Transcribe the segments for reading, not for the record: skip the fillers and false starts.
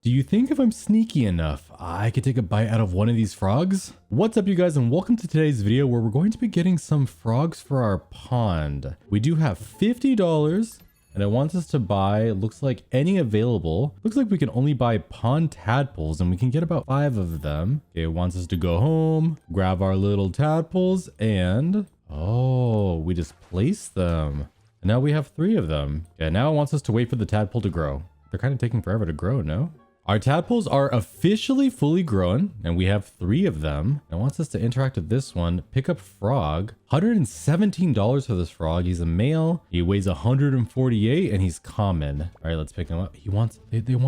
Do you think if I'm sneaky enough, I could take a bite out of one of these frogs? What's up, you guys, and welcome to today's video where we're going to be getting some frogs for our pond. We do have $50 and it wants us to buy, looks like any available. Looks like we can only buy pond tadpoles and we can get about 5 of them. Okay, it wants us to go home, grab our little tadpoles and, oh, we just placed them. And now we have 3 of them. Yeah, now it wants us to wait for the tadpole to grow. They're kind of taking forever to grow, no? Our tadpoles are officially fully grown, and we have 3 of them. It wants us to interact with this one. Pick up frog. $117 for this frog. He's a male. He weighs 148, and he's common. All right, let's pick him up. They want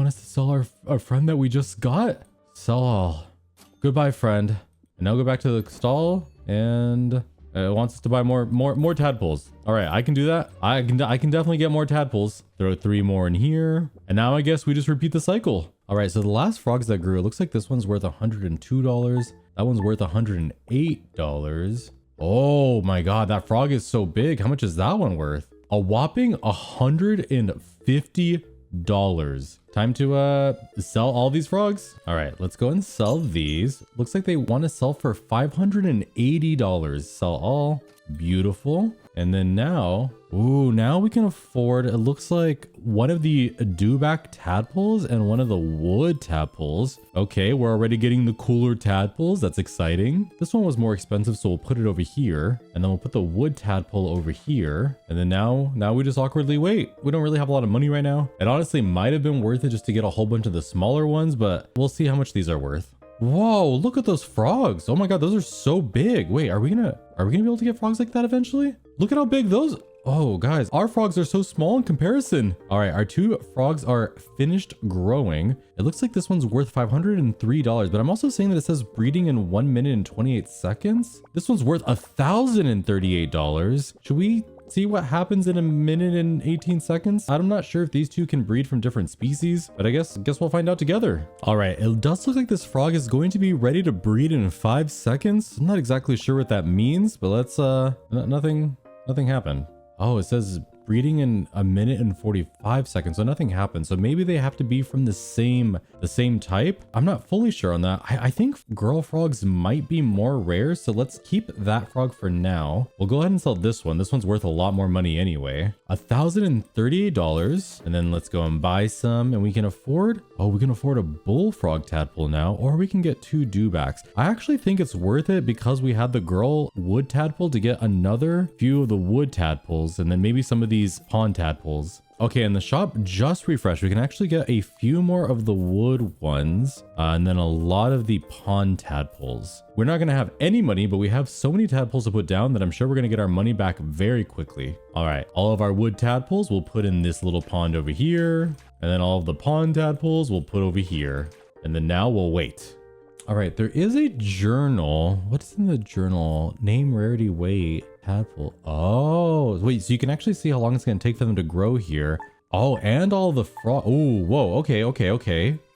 us to sell our friend that we just got. Sell all. Goodbye, friend. And now go back to the stall, and it wants us to buy more tadpoles. All right, I can do that. I can definitely get more tadpoles. Throw 3 more in here, and now I guess we just repeat the cycle. All right, so the last frogs that grew, it looks like this one's worth $102. That one's worth $108. Oh my God, that frog is so big. How much is that one worth? A whopping $150. Time to sell all these frogs. All right, let's go and sell these. Looks like they want to sell for $580. Sell all. Beautiful. And then now, ooh, now we can afford, it looks like one of the dewback tadpoles and one of the wood tadpoles. Okay, we're already getting the cooler tadpoles. That's exciting. This one was more expensive, so we'll put it over here. And then we'll put the wood tadpole over here. And then now we just awkwardly wait. We don't really have a lot of money right now. It honestly might have been worth it just to get a whole bunch of the smaller ones, but we'll see how much these are worth. Whoa, look at those frogs. Oh my God, those are so big. Wait, are we gonna be able to get frogs like that eventually? Look at how big those. Oh guys, our frogs are so small in comparison. All right, our 2 frogs are finished growing. It looks like this one's worth $503, but I'm also saying that it says breeding in 1 minute and 28 seconds. This one's worth $1,038. Should we see what happens in 1 minute and 18 seconds? I'm not sure if these 2 can breed from different species, but I guess we'll find out together. All right, it does look like this frog is going to be ready to breed in 5 seconds. I'm not exactly sure what that means, but let's nothing happened. Oh, it says breeding in 1 minute and 45 seconds, so nothing happened. So maybe they have to be from the same type. I'm not fully sure on that. I think girl frogs might be more rare, so let's keep that frog for now. We'll go ahead and sell this one. This one's worth a lot more money anyway. $1,038, and then let's go and buy some, and we can afford a bullfrog tadpole now, or we can get 2 dewbacks. I actually think it's worth it because we had the girl wood tadpole to get another few of the wood tadpoles, and then maybe some of these pond tadpoles. Okay, and the shop just refreshed. We can actually get a few more of the wood ones and then a lot of the pond tadpoles. We're not going to have any money, but we have so many tadpoles to put down that I'm sure we're going to get our money back very quickly. All right, all of our wood tadpoles we'll put in this little pond over here. And then all of the pond tadpoles we'll put over here. And then now we'll wait. All right, there is a journal. What's in the journal? Name, rarity, weight, tadpole. Oh, wait, so you can actually see how long it's going to take for them to grow here. Oh, and all the frog. Oh, whoa, okay.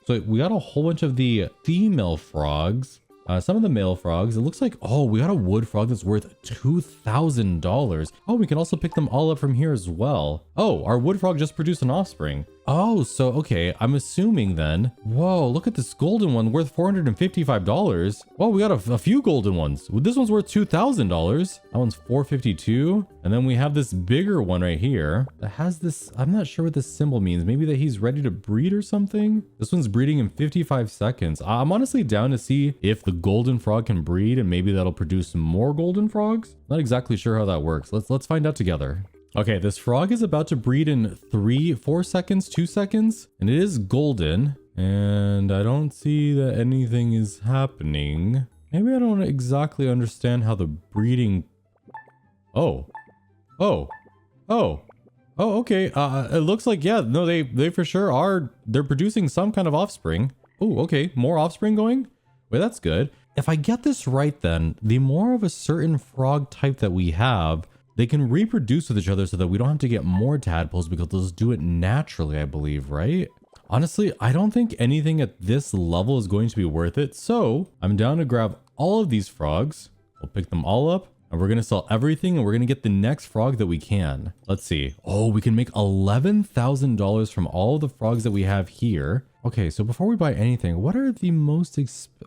So we got a whole bunch of the female frogs. Some of the male frogs. It looks like, oh, we got a wood frog that's worth $2,000. Oh, we can also pick them all up from here as well. Oh, our wood frog just produced an offspring. Oh, so, okay, I'm assuming then. Whoa, look at this golden one worth $455. Well, we got a few golden ones. This one's worth $2,000. That one's $452. And then we have this bigger one right here that has this, I'm not sure what this symbol means. Maybe that he's ready to breed or something. This one's breeding in 55 seconds. I'm honestly down to see if the golden frog can breed and maybe that'll produce more golden frogs. Not exactly sure how that works. Let's find out together. Okay, this frog is about to breed in 4 seconds, 2 seconds, and it is golden. And I don't see that anything is happening. Maybe I don't exactly understand how the breeding... Oh, okay. It looks like, yeah, no, they for sure are. They're producing some kind of offspring. Oh, okay, more offspring going? Wait, that's good. If I get this right then, the more of a certain frog type that we have, they can reproduce with each other so that we don't have to get more tadpoles because they'll just do it naturally, I believe, right? Honestly, I don't think anything at this level is going to be worth it. So I'm down to grab all of these frogs. We'll pick them all up and we're going to sell everything and we're going to get the next frog that we can. Let's see. Oh, we can make $11,000 from all of the frogs that we have here. Okay, so before we buy anything, what are the most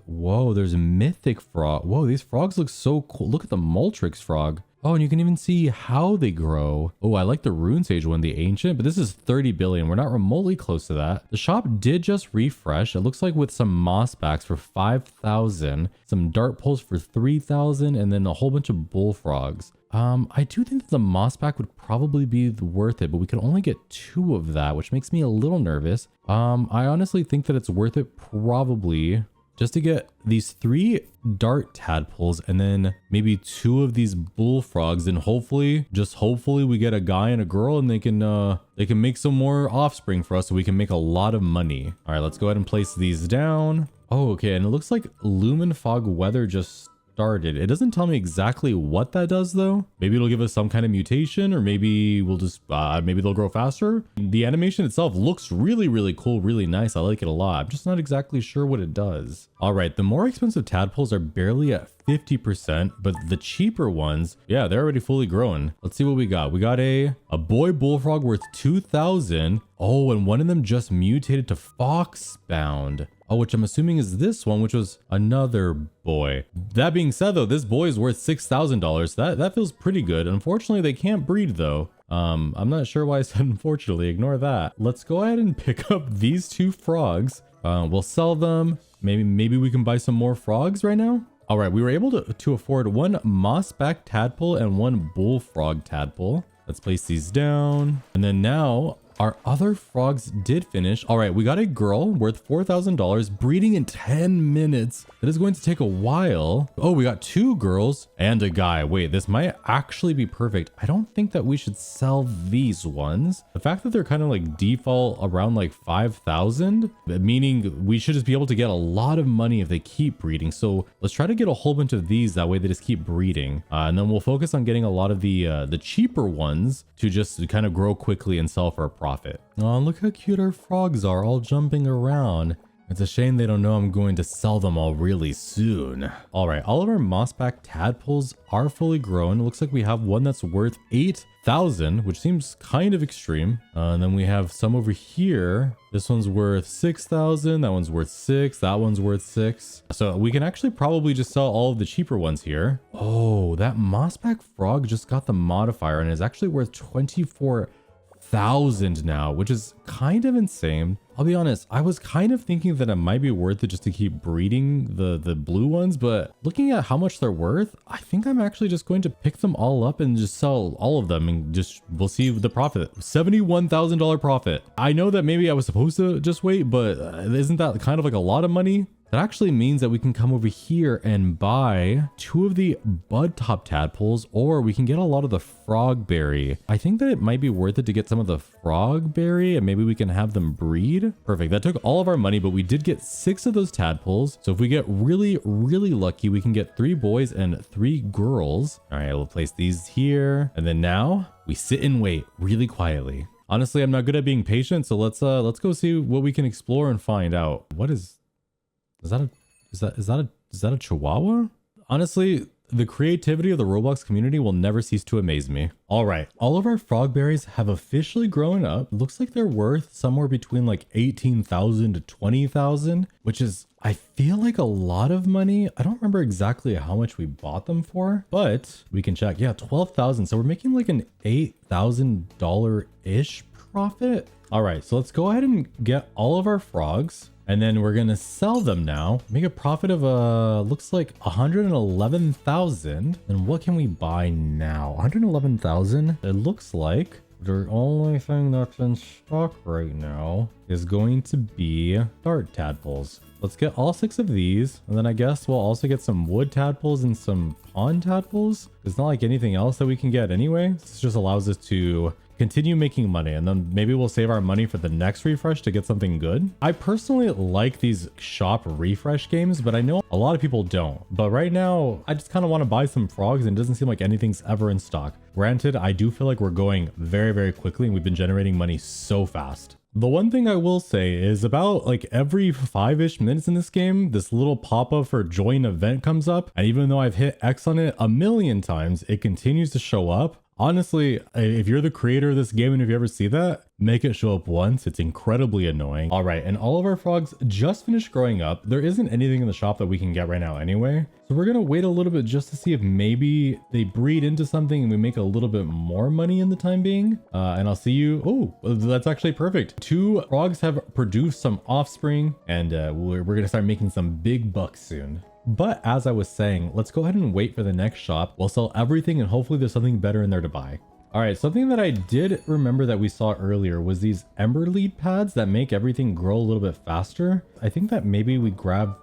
Whoa, there's mythic frog. Whoa, these frogs look so cool. Look at the Multrix frog. Oh, and you can even see how they grow. Oh, I like the Rune Sage one, the Ancient, but this is 30 billion. We're not remotely close to that. The shop did just refresh. It looks like with some moss backs for 5,000, some dart poles for 3,000, and then a whole bunch of bullfrogs. I do think that the moss back would probably be worth it, but we can only get 2 of that, which makes me a little nervous. I honestly think that it's worth it probably just to get these 3 dart tadpoles and then maybe 2 of these bullfrogs, and hopefully, just hopefully we get a guy and a girl and they can make some more offspring for us so we can make a lot of money. All right, let's go ahead and place these down. Oh, okay, and it looks like Lumen Fog Weather just started. It doesn't tell me exactly what that does though. Maybe it'll give us some kind of mutation, or maybe we'll just maybe they'll grow faster. The animation itself looks really cool, really nice. I like it a lot. I'm just not exactly sure what it does. All right, the more expensive tadpoles are barely at 50%, but the cheaper ones, yeah, they're already fully grown. Let's see what we got. We got a boy bullfrog worth 2,000. Oh, and one of them just mutated to foxbound. Oh, which I'm assuming is this one, which was another boy. That being said, though, this boy is worth $6,000. That feels pretty good. Unfortunately, they can't breed, though. I'm not sure why I said unfortunately. Ignore that. Let's go ahead and pick up these 2 frogs. We'll sell them. Maybe we can buy some more frogs right now. All right, we were able to afford 1 mossback tadpole and 1 bullfrog tadpole. Let's place these down. And then now our other frogs did finish. All right, we got a girl worth $4,000 breeding in 10 minutes. That is going to take a while. Oh, we got 2 girls and a guy. Wait, this might actually be perfect. I don't think that we should sell these ones. The fact that they're kind of like default around like 5,000, meaning we should just be able to get a lot of money if they keep breeding. So let's try to get a whole bunch of these. That way they just keep breeding. And then we'll focus on getting a lot of the cheaper ones to just kind of grow quickly and sell for a profit. Oh, look how cute our frogs are, all jumping around. It's a shame they don't know I'm going to sell them all really soon. All right, all of our mossback tadpoles are fully grown. It looks like we have one that's worth 8,000, which seems kind of extreme. And then we have some over here. This one's worth 6,000. That one's worth 6. That one's worth 6. So we can actually probably just sell all of the cheaper ones here. Oh, that mossback frog just got the modifier and is actually worth 24,000 now, which is kind of insane. I'll be honest, I was kind of thinking that it might be worth it just to keep breeding the blue ones, but looking at how much they're worth, I think I'm actually just going to pick them all up and just sell all of them and just we'll see the profit. $71,000 profit. I know that maybe I was supposed to just wait, but isn't that kind of like a lot of money? That actually means that we can come over here and buy 2 of the bud top tadpoles, or we can get a lot of the frog berry. I think that it might be worth it to get some of the frog berry and maybe we can have them breed. Perfect. That took all of our money, but we did get 6 of those tadpoles. So if we get really lucky, we can get 3 boys and 3 girls. All right, we'll place these here. And then now we sit and wait really quietly. Honestly, I'm not good at being patient. So let's go see what we can explore and find out. What is that a chihuahua? Honestly, the creativity of the Roblox community will never cease to amaze me. All right, all of our frog berries have officially grown up. Looks like they're worth somewhere between like 18,000 to 20,000, which is, I feel like a lot of money. I don't remember exactly how much we bought them for, but we can check. Yeah, 12,000. So we're making like an $8,000-ish profit. All right, so let's go ahead and get all of our frogs. And then we're gonna sell them now. Make a profit of looks like 111,000. And what can we buy now? 111,000. It looks like the only thing that's in stock right now is going to be dart tadpoles. Let's get all 6 of these. And then I guess we'll also get some wood tadpoles and some pond tadpoles. It's not like anything else that we can get anyway. This just allows us to continue making money, and then maybe we'll save our money for the next refresh to get something good. I personally like these shop refresh games, but I know a lot of people don't. But right now, I just kind of want to buy some frogs, and it doesn't seem like anything's ever in stock. Granted, I do feel like we're going very quickly, and we've been generating money so fast. The one thing I will say is about like every 5-ish minutes in this game, this little pop-up for join event comes up. And even though I've hit X on it a million times, it continues to show up. Honestly, if you're the creator of this game and if you ever see that, make it show up once. It's incredibly annoying. All right, and all of our frogs just finished growing up. There isn't anything in the shop that we can get right now anyway. So we're gonna wait a little bit just to see if maybe they breed into something and we make a little bit more money in the time being. And I'll see you. Oh, that's actually perfect. 2 frogs have produced some offspring, and we're gonna start making some big bucks soon. But as I was saying, let's go ahead and wait for the next shop. We'll sell everything and hopefully there's something better in there to buy. All right, something that I did remember that we saw earlier was these ember lead pads that make everything grow a little bit faster. I think that maybe we grab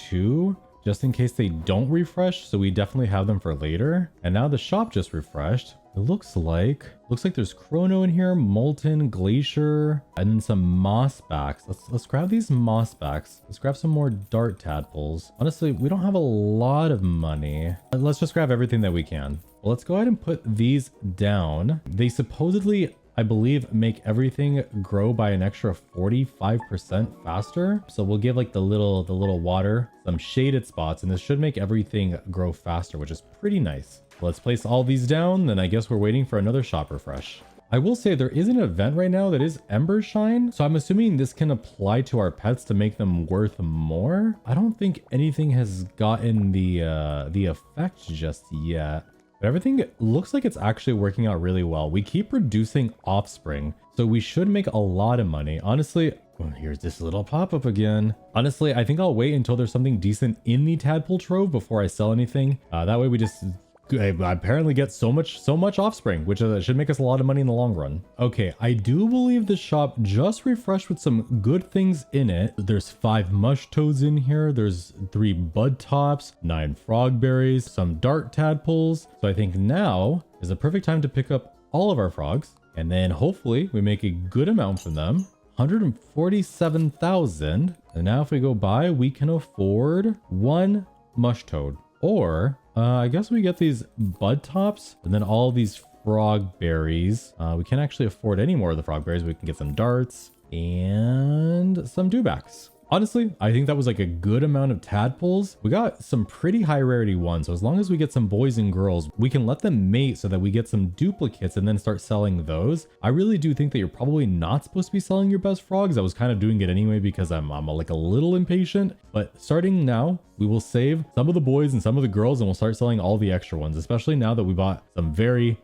2 just in case they don't refresh. So we definitely have them for later. And now the shop just refreshed. It looks like there's chrono in here, molten, glacier, and then some moss backs. Let's grab these moss backs. Let's grab some more dart tadpoles. Honestly, we don't have a lot of money. Let's just grab everything that we can. Well, let's go ahead and put these down. They supposedly, I believe, make everything grow by an extra 45% faster. So we'll give like the little water some shaded spots, and this should make everything grow faster, which is pretty nice. Let's place all these down, then I guess we're waiting for another shop refresh. I will say there is an event right now that is Ember Shine, so I'm assuming this can apply to our pets to make them worth more. I don't think anything has gotten the effect just yet, but everything looks like it's actually working out really well. We keep producing offspring, so we should make a lot of money. Honestly, well, here's this little pop-up again. Honestly, I think I'll wait until there's something decent in the tadpole trove before I sell anything. That way we just I apparently get so much offspring, which should make us a lot of money in the long run. Okay, I do believe the shop just refreshed with some good things in it. There's 5 mush toads in here. There's 3 bud tops, 9 frog berries, some dart tadpoles. So I think now is a perfect time to pick up all of our frogs, and then hopefully we make a good amount from them. 147,000. And now if we go by, we can afford 1 mush toad, or I guess we get these bud tops and then all these frog berries. We can't actually afford any more of the frog berries. We can get some darts and some dewbacks. Honestly, I think that was like a good amount of tadpoles. We got some pretty high rarity ones. So as long as we get some boys and girls, we can let them mate so that we get some duplicates and then start selling those. I really do think that you're probably not supposed to be selling your best frogs. I was kind of doing it anyway because I'm like a little impatient. But starting now, we will save some of the boys and some of the girls and we'll start selling all the extra ones, especially now that we bought some very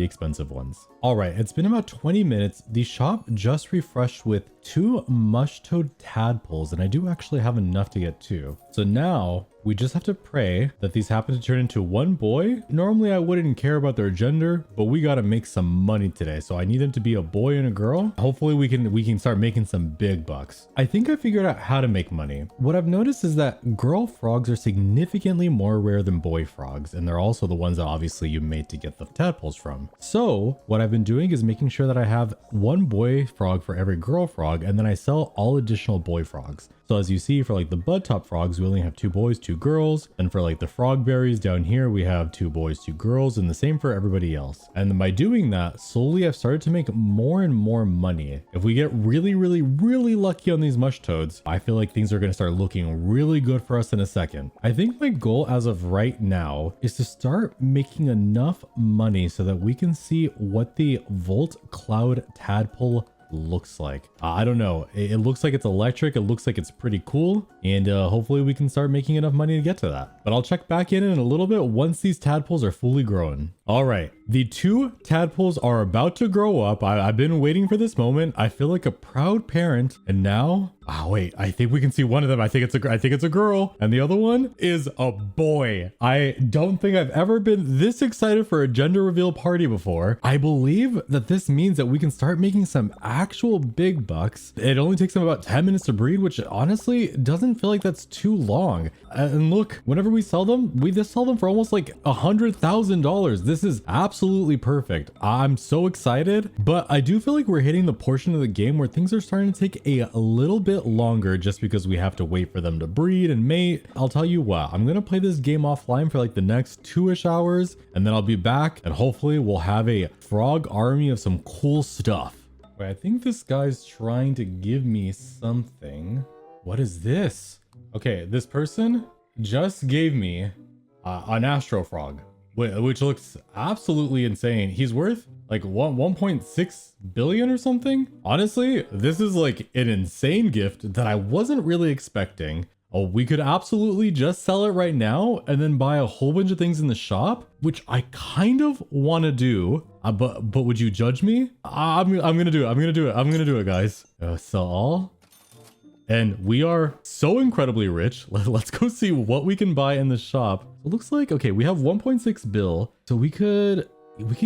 expensive ones. All right, it's been about 20 minutes. The shop just refreshed with 2 mush toad tadpoles, and I do actually have enough to get 2. So now we just have to pray that these happen to turn into 1 boy. Normally I wouldn't care about their gender, but we got to make some money today. So I need them to be a boy and a girl. Hopefully we can start making some big bucks. I think I figured out how to make money. What I've noticed is that girl frogs are significantly more rare than boy frogs, and they're also the ones that obviously you mate to get the tadpoles from. So what I've been doing is making sure that I have 1 boy frog for every girl frog, and then I sell all additional boy frogs. So as you see, for like the bud top frogs, we only have 2 boys, 2 girls. And for like the frog berries down here, we have 2 boys, 2 girls, and the same for everybody else. And then by doing that, slowly I've started to make more and more money. If we get really lucky on these mush toads, I feel like things are going to start looking really good for us in a second. I think my goal as of right now is to start making enough money so that we can see what the Volt Cloud Tadpole looks like. I don't know. It looks like it's electric. It looks like it's pretty cool. And hopefully we can start making enough money to get to that. But I'll check back in a little bit once these tadpoles are fully grown. All right. The 2 tadpoles are about to grow up. I've been waiting for this moment. I feel like a proud parent. And now, oh wait, I think we can see one of them. I think it's a girl, and the other one is a boy. I don't think I've ever been this excited for a gender reveal party before. I believe that this means that we can start making some actual big bucks. It only takes them about 10 minutes to breed, which honestly doesn't feel like that's too long. And look, whenever we sell them, we just sell them for almost like $100,000. This is absolutely perfect. I'm so excited, but I do feel like we're hitting the portion of the game where things are starting to take a little bit longer just because we have to wait for them to breed and mate. I'll tell you what, I'm gonna play this game offline for like the next 2-ish hours, and then I'll be back and hopefully we'll have a frog army of some cool stuff. Wait, I think this guy's trying to give me something. What is this? Okay, this person just gave me an astro frog. which looks absolutely insane. He's worth like 1.6 billion or something. Honestly, this is like an insane gift that I wasn't really expecting. Oh, we could absolutely just sell it right now and then buy a whole bunch of things in the shop, which I kind of want to do. But would you judge me? I'm gonna do it. I'm gonna do it, guys. Sell all. And we are so incredibly rich. Let's go see what we can buy in the shop. It looks like, okay, we have 1.6 bill. So we could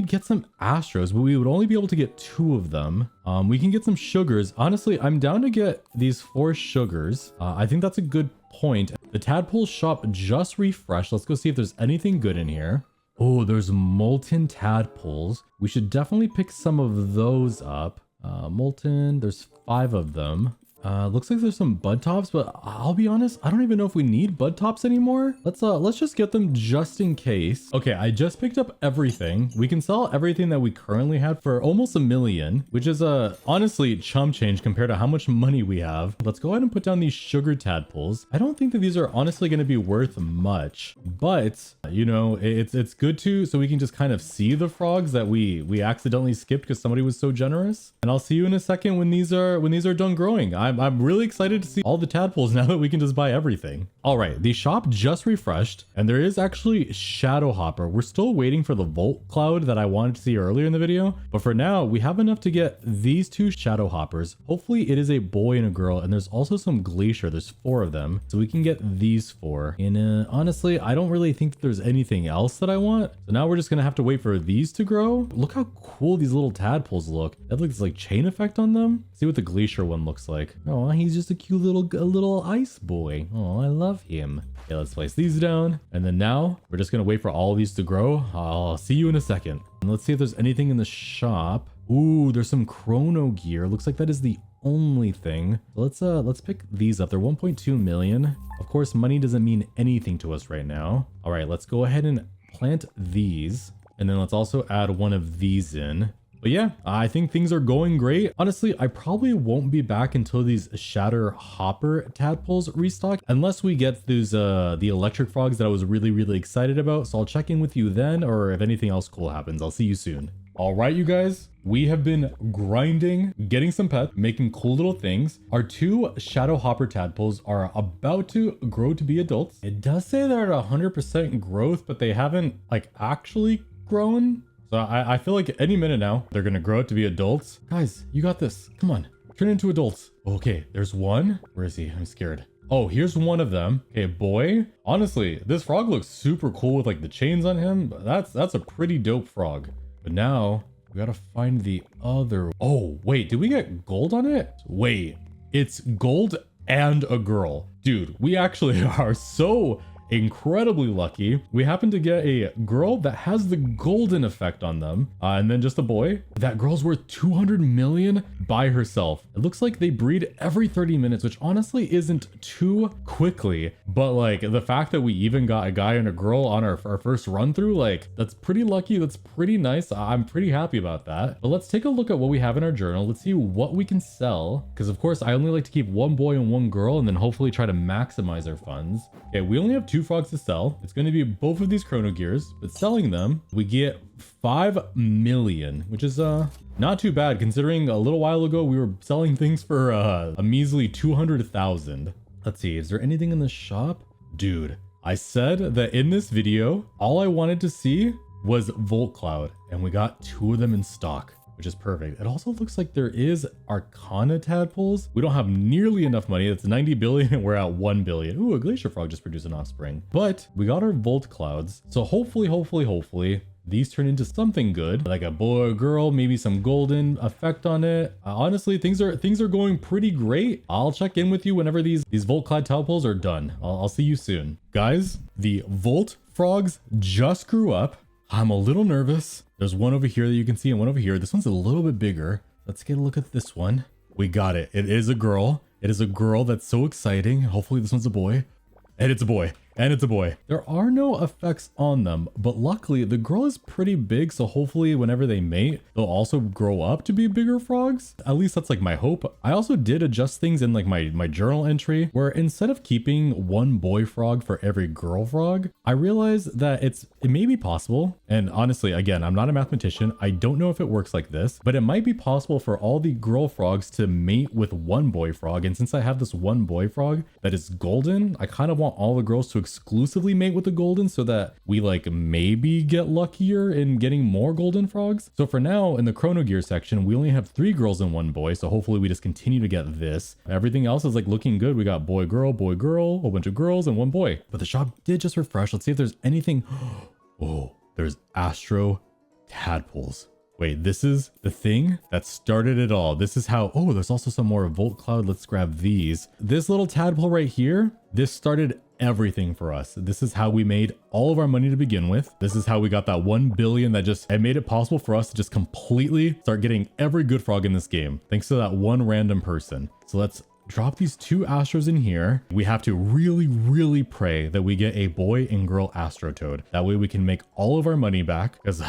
get some Astros, but we would only be able to get 2 of them. We can get some sugars. Honestly, I'm down to get these 4 sugars. I think that's a good point. The tadpole shop just refreshed. Let's go see if there's anything good in here. Oh, there's molten tadpoles. We should definitely pick some of those up. Molten, there's 5 of them. Looks like there's some bud tops, but I'll be honest, I don't even know if we need bud tops anymore. Let's just get them just in case. Okay, I just picked up everything. We can sell everything that we currently had for almost 1 million, which is honestly chump change compared to how much money we have. Let's go ahead and put down these sugar tadpoles. I don't think that these are honestly going to be worth much, but you know, it's good to, so we can just kind of see the frogs that we accidentally skipped because somebody was so generous. And I'll see you in a second when these are done growing. I'm really excited to see all the tadpoles now that we can just buy everything. All right, the shop just refreshed and there is actually Shadow Hopper. We're still waiting for the Volt Cloud that I wanted to see earlier in the video, but for now we have enough to get these 2 Shadow Hoppers. Hopefully it is a boy and a girl, and there's also some Glacier. There's 4 of them, so we can get these 4. And honestly, I don't really think that there's anything else that I want. So now we're just gonna have to wait for these to grow. Look how cool these little tadpoles look. They have like this like chain effect on them. See what the Glacier one looks like. Oh, he's just a cute little ice boy. Oh, I love him. Okay, let's place these down. And then now we're just going to wait for all of these to grow. I'll see you in a second. And let's see if there's anything in the shop. Ooh, there's some chrono gear. Looks like that is the only thing. Let's pick these up. They're 1.2 million. Of course, money doesn't mean anything to us right now. All right, let's go ahead and plant these. And then let's also add one of these in. But yeah, I think things are going great. Honestly, I probably won't be back until these Shadow Hopper tadpoles restock, unless we get those the electric frogs that I was really excited about. So I'll check in with you then, or if anything else cool happens, I'll see you soon. All right, you guys, we have been grinding, getting some pets, making cool little things. Our 2 Shadow Hopper tadpoles are about to grow to be adults. It does say they're at 100% growth, but they haven't like actually grown. So I feel like any minute now, they're going to grow up to be adults. Guys, you got this. Come on, turn into adults. Okay, there's one. Where is he? I'm scared. Oh, here's one of them. Okay, boy. Honestly, this frog looks super cool with like the chains on him. That's a pretty dope frog. But now we got to find the other. Oh, wait, did we get gold on it? Wait, it's gold and a girl. Dude, we actually are so incredibly lucky. We happen to get a girl that has the golden effect on them, and then just a boy. That girl's worth 200 million by herself. It looks like they breed every 30 minutes, which honestly isn't too quickly, but like the fact that we even got a guy and a girl on our first run through, like that's pretty lucky. That's pretty nice. I'm pretty happy about that. But let's take a look at what we have in our journal. Let's see what we can sell, because of course I only like to keep 1 boy and 1 girl and then hopefully try to maximize our funds. Okay, we only have 2 frogs to sell. It's going to be both of these chrono gears, but selling them we get 5 million, which is not too bad considering a little while ago we were selling things for a measly 200,000. Let's see, is there anything in the shop? Dude, I said that in this video all I wanted to see was Volt Cloud, and we got 2 of them in stock, which is perfect. It also looks like there is Arcana tadpoles. We don't have nearly enough money. That's 90 billion and we're at 1 billion. Ooh, a Glacier Frog just produced an offspring. But we got our Volt Clouds. So hopefully, these turn into something good, like a boy or girl, maybe some golden effect on it. Honestly, things are going pretty great. I'll check in with you whenever these Volt Cloud tadpoles are done. I'll see you soon. Guys, the Volt Frogs just grew up. I'm a little nervous. There's one over here that you can see and one over here. This one's a little bit bigger. Let's get a look at this one. We got it. It is a girl. It is a girl. That's so exciting. Hopefully this one's a boy. And it's a boy. And it's a boy. There are no effects on them, but luckily the girl is pretty big, so hopefully whenever they mate, they'll also grow up to be bigger frogs. At least that's like my hope. I also did adjust things in like my journal entry, where instead of keeping one boy frog for every girl frog, I realized that it may be possible. And honestly, again, I'm not a mathematician. I don't know if it works like this, but it might be possible for all the girl frogs to mate with one boy frog. And since I have this one boy frog that is golden, I kind of want all the girls to exclusively mate with the golden so that we like maybe get luckier in getting more golden frogs. So for now in the chrono gear section, we only have 3 girls and 1 boy. So hopefully we just continue to get this. Everything else is like looking good. We got boy, girl, a whole bunch of girls and 1 boy. But the shop did just refresh. Let's see if there's anything. Oh, there's Astro tadpoles. Wait, this is the thing that started it all. This is how, oh, there's also some more Volt Cloud. Let's grab these. This little tadpole right here, this started everything for us. This is how we made all of our money to begin with. This is how we got that 1 billion that just, it made it possible for us to just completely start getting every good frog in this game, thanks to that one random person. So let's drop these 2 Astros in here. We have to really pray that we get a boy and girl Astro Toad. That way we can make all of our money back, because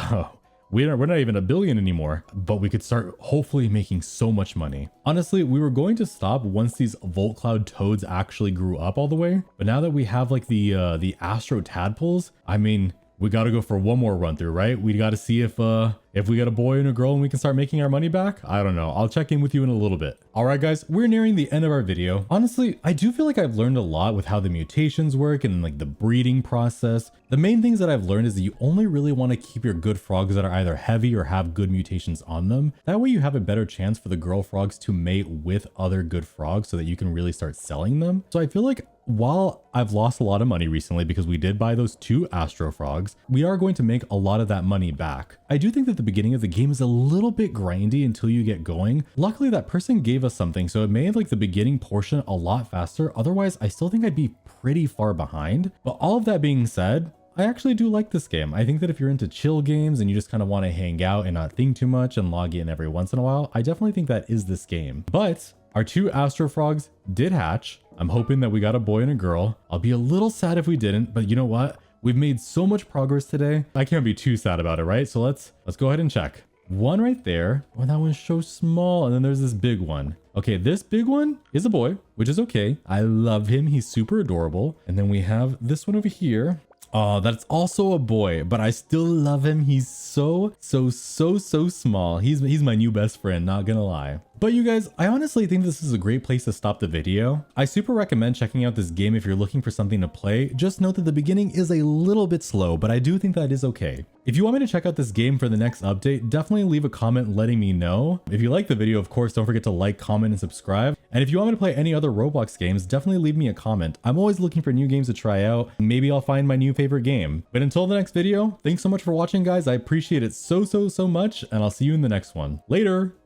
we're not even a billion anymore, but we could start hopefully making so much money. Honestly, we were going to stop once these Volt Cloud toads actually grew up all the way. But now that we have like the Astro tadpoles, I mean, we got to go for one more run through, right? We got to see if we got a boy and a girl and we can start making our money back. I don't know. I'll check in with you in a little bit. All right, guys, we're nearing the end of our video. Honestly, I do feel like I've learned a lot with how the mutations work and like the breeding process. The main things that I've learned is that you only really want to keep your good frogs that are either heavy or have good mutations on them. That way you have a better chance for the girl frogs to mate with other good frogs so that you can really start selling them. So I feel like while I've lost a lot of money recently because we did buy those 2 Astro frogs, we are going to make a lot of that money back. I do think that the beginning of the game is a little bit grindy until you get going. Luckily, that person gave us something, so it made like the beginning portion a lot faster. Otherwise, I still think I'd be pretty far behind. But all of that being said, I actually do like this game. I think that if you're into chill games and you just kind of want to hang out and not think too much and log in every once in a while, I definitely think that is this game. But our 2 Astro frogs did hatch. I'm hoping that we got a boy and a girl. I'll be a little sad if we didn't, but you know what? We've made so much progress today. I can't be too sad about it, right? So let's go ahead and check. 1 right there. Oh, that one's so small. And then there's this big one. Okay, this big one is a boy, which is okay. I love him. He's super adorable. And then we have this one over here. Oh, that's also a boy, but I still love him. He's so small. He's my new best friend, not gonna lie. But you guys, I honestly think this is a great place to stop the video. I super recommend checking out this game if you're looking for something to play. Just note that the beginning is a little bit slow, but I do think that is okay. If you want me to check out this game for the next update, definitely leave a comment letting me know. If you like the video, of course, don't forget to like, comment, and subscribe. And if you want me to play any other Roblox games, definitely leave me a comment. I'm always looking for new games to try out. Maybe I'll find my new favorite game. But until the next video, thanks so much for watching, guys. I appreciate it so much, and I'll see you in the next one. Later!